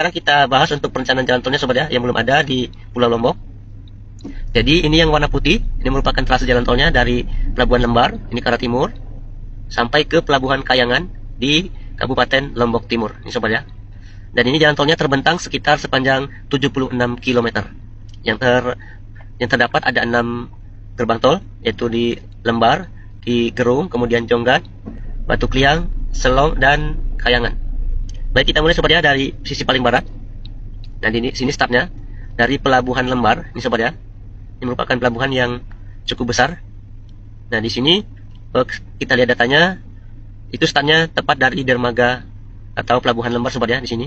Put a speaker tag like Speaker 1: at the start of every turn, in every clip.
Speaker 1: sekarang kita bahas untuk perencanaan jalan tolnya sobat ya, yang belum ada di Pulau Lombok. Jadi ini yang warna putih, ini merupakan trase jalan tolnya dari Pelabuhan Lembar, ini ke arah timur, sampai ke Pelabuhan Kayangan di Kabupaten Lombok Timur, ini sobat ya. Dan ini jalan tolnya terbentang sekitar sepanjang 76 km. Yang terdapat ada 6 gerbang tol, yaitu di Lembar, di Gerung, kemudian Jonggat, Batu Kliang, Selong, dan Kayangan. Baik, kita mulai sobat ya dari sisi paling barat. Dan di sini startnya dari Pelabuhan Lembar, ini sobat ya. Ini merupakan pelabuhan yang cukup besar. Nah, di sini kita lihat datanya, itu startnya tepat dari dermaga atau Pelabuhan Lembar sobat ya di sini.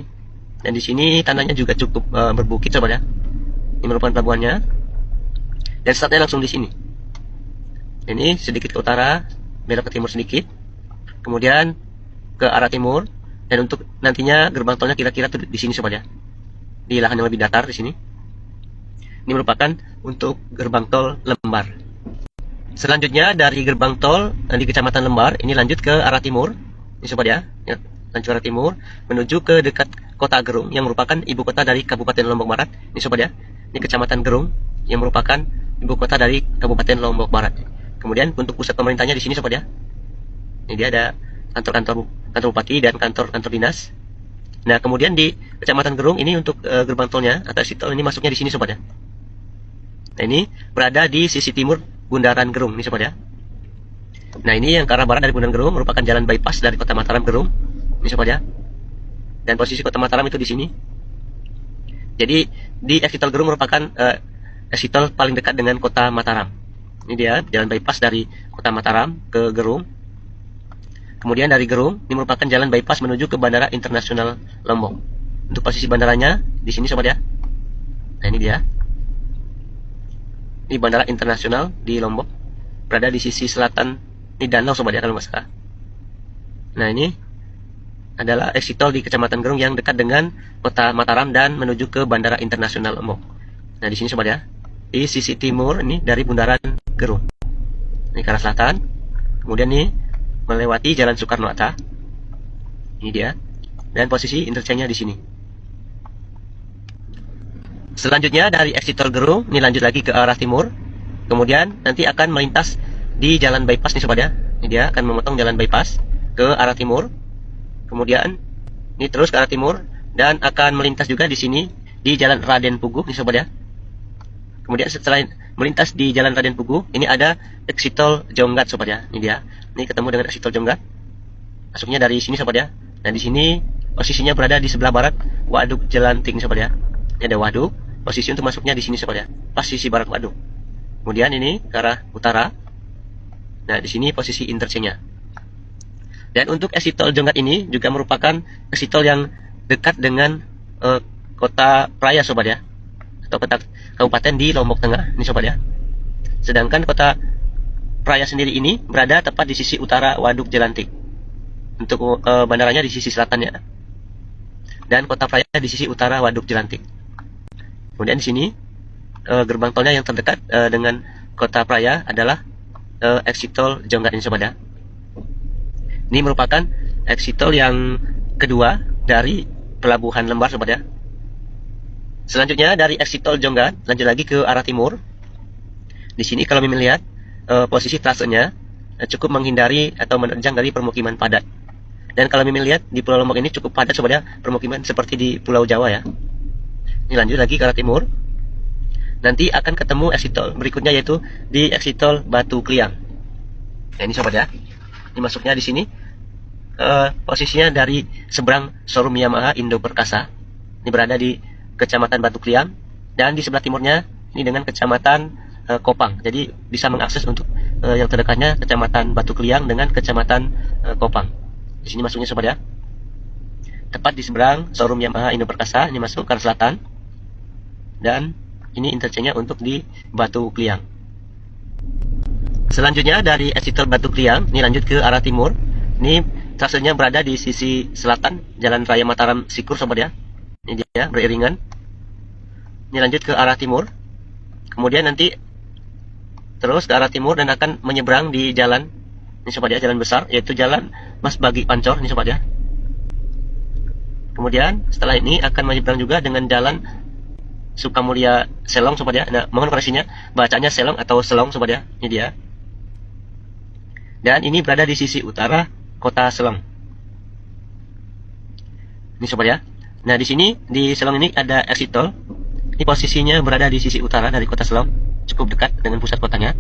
Speaker 1: Dan di sini tanahnya juga cukup berbukit sobat ya. Ini merupakan pelabuhannya. Dan startnya langsung di sini. Ini sedikit ke utara, belok ke timur sedikit. Kemudian ke arah timur. Dan untuk nantinya gerbang tolnya kira-kira di sini sobat ya, di lahan yang lebih datar di sini. Ini merupakan untuk gerbang tol Lembar. Selanjutnya dari gerbang tol di Kecamatan Lembar, ini lanjut ke arah timur, ini sobat ya, lanjut ke arah timur menuju ke dekat Kota Gerung yang merupakan ibu kota dari Kabupaten Lombok Barat. Ini sobat ya, ini Kecamatan Gerung yang merupakan ibu kota dari Kabupaten Lombok Barat. Kemudian untuk pusat pemerintahnya di sini sobat ya. Ini dia ada kantor bupati dan kantor dinas. Nah, kemudian di Kecamatan Gerung ini untuk gerbang tolnya atau exit tol ini masuknya di sini sobat ya. Nah, ini berada di sisi timur Bundaran Gerung ini sobat ya. Nah, ini yang ke arah barat dari Bundaran Gerung merupakan jalan bypass dari Kota Mataram Gerung ini sobat ya. Dan posisi Kota Mataram itu di sini. Jadi di exit tol Gerung merupakan exit tol paling dekat dengan Kota Mataram. Ini dia jalan bypass dari Kota Mataram ke Gerung. Kemudian dari Gerung, ini merupakan jalan bypass menuju ke Bandara Internasional Lombok. Untuk posisi bandaranya di sini sobat ya. Nah, ini dia. Ini Bandara Internasional di Lombok. Berada di sisi selatan, ini danau sobat ya kalau nggak salah. Nah, ini adalah exit tol di Kecamatan Gerung yang dekat dengan Kota Mataram dan menuju ke Bandara Internasional Lombok. Nah, di sini sobat ya. Di sisi timur ini dari Bundaran Gerung. Ini ke arah selatan. Kemudian ini melewati Jalan Soekarno-Hatta. Ini dia. Dan posisi interchange-nya di sini. Selanjutnya dari exit tol Gerung, ini lanjut lagi ke arah timur. Kemudian nanti akan melintas di jalan bypass nih sobat ya. Ini dia akan memotong jalan bypass ke arah timur. Kemudian ini terus ke arah timur dan akan melintas juga di sini di Jalan Raden Puguh nih sobat ya. Kemudian setelah melintas di Jalan Raden Puguh, ini ada exit tol Jonggat sobat ya. Ini dia. Ini ketemu dengan exit tol Jonggat. Masuknya dari sini sobat ya. Nah, di sini posisinya berada di sebelah barat Waduk Jelantik sobat ya. Ini ada waduk. Posisi untuk masuknya di sini sobat ya. Pas sisi barat waduk. Kemudian ini ke arah utara. Nah, di sini posisi interchange-nya. Dan untuk exit tol Jonggat ini juga merupakan exit tol yang dekat dengan Kota Praya sobat ya. Atau kota kabupaten di Lombok Tengah ini sobat ya. Sedangkan Kota Praya sendiri ini berada tepat di sisi utara Waduk Jelantik. Untuk bandaranya di sisi selatannya. Dan Kota Praya di sisi utara Waduk Jelantik. Kemudian di sini gerbang tolnya yang terdekat dengan Kota Praya adalah exit tol Jonggat ini sobat ya. Ini merupakan exit tol yang kedua dari Pelabuhan Lembar sobat ya. Selanjutnya dari exit tol Jonggat lanjut lagi ke arah timur. Di sini kalau Mimin lihat posisi trasenya cukup menghindari atau menerjang dari permukiman padat. Dan kalau Mimin lihat di Pulau Lombok ini cukup padat sobat ya, permukiman seperti di Pulau Jawa ya. Ini lanjut lagi ke arah timur. Nanti akan ketemu exit tol berikutnya yaitu di exit tol Batu Kliang. Nah, ini sobat ya. Ini masuknya di sini. Posisinya dari seberang showroom Yamaha Indo Perkasa. Ini berada di Kecamatan Batu Kliang dan di sebelah timurnya ini dengan Kecamatan Kopang. Jadi bisa mengakses untuk yang terdekatnya Kecamatan Batu Kliang dengan Kecamatan Kopang. Di sini masuknya sobat ya. Tepat di seberang showroom Yamaha Indo Perkasa, ini masuk ke arah selatan. Dan ini interchange-nya untuk di Batu Kliang. Selanjutnya dari exit tol Batu Kliang, ini lanjut ke arah timur. Ini trasenya berada di sisi selatan Jalan Raya Mataram Sikur sobat ya. Ini dia beriringan. Ini lanjut ke arah timur. Kemudian nanti terus ke arah timur dan akan menyeberang di jalan ini sobat ya, jalan besar yaitu Jalan Mas Bagi Pancor ini sobat ya. Kemudian setelah ini akan menyeberang juga dengan jalan Sukamulya Selong sobat ya. Nah, mohon koreksinya, bacanya Selong atau Selong sobat ya. Ini dia. Dan ini berada di sisi utara kota Selong. Ini sobat ya. Nah, di sini di Selong ini ada exit tol. Ini posisinya berada di sisi utara dari kota Selong, cukup dekat dengan pusat kotanya.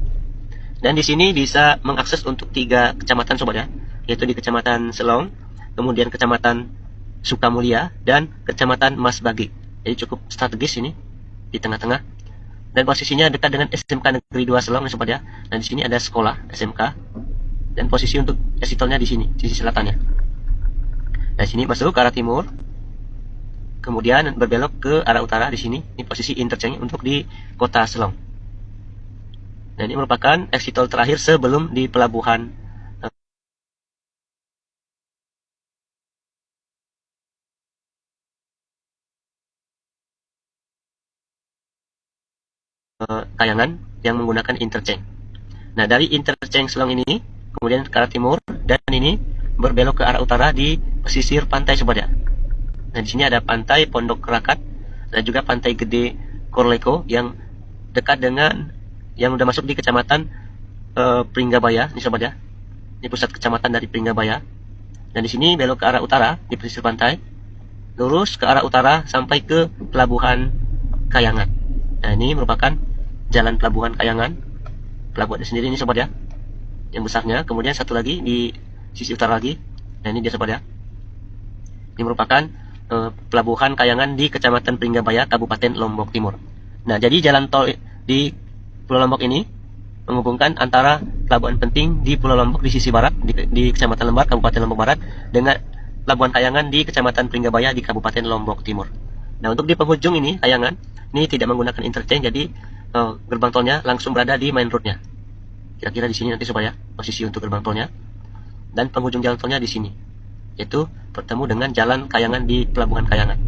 Speaker 1: Dan di sini bisa mengakses untuk 3 kecamatan sobat ya, yaitu di Kecamatan Selong, kemudian Kecamatan Sukamulya, dan Kecamatan Masbagi. Jadi cukup strategis ini di tengah-tengah. Dan posisinya dekat dengan SMK Negeri 2 Selong sobat ya. Dan di sini ada sekolah SMK. Dan posisi untuk exit tolnya di sini, sisi selatannya. Nah, sini masuk ke arah timur. Kemudian berbelok ke arah utara di sini. Ini posisi interchange untuk di kota Selong. Dan ini merupakan exit tol terakhir sebelum di pelabuhan Kayangan yang menggunakan interchange. Nah, dari interchange Selong ini kemudian ke arah timur, dan ini berbelok ke arah utara di pesisir pantai sobat ya. Nah, di sini ada pantai Pondok Rakat dan juga pantai Gede Korleko yang dekat dengan yang udah masuk di kecamatan Pringgabaya, ini sobat ya. Ini pusat kecamatan dari Pringgabaya. Dan di sini belok ke arah utara di pesisir pantai, lurus ke arah utara sampai ke pelabuhan Kayangan. Nah, ini merupakan jalan pelabuhan Kayangan. Pelabuhannya sendiri ini sobat ya, yang besarnya. Kemudian satu lagi di sisi utara lagi. Nah, ini dia sobat ya. Ini merupakan pelabuhan Kayangan di Kecamatan Pringgabaya, Kabupaten Lombok Timur. Nah, jadi jalan tol di Pulau Lombok ini menghubungkan antara pelabuhan penting di Pulau Lombok di sisi barat, di Kecamatan Lembar, Kabupaten Lombok Barat, dengan pelabuhan Kayangan di Kecamatan Pringgabaya di Kabupaten Lombok Timur. Nah, untuk di penghujung ini Kayangan ini tidak menggunakan interchange, jadi gerbang tolnya langsung berada di main roadnya. Kira-kira di sini nanti supaya posisi untuk gerbang tolnya, dan penghujung jalan tolnya di sini, yaitu bertemu dengan jalan Kayangan di pelabuhan Kayangan.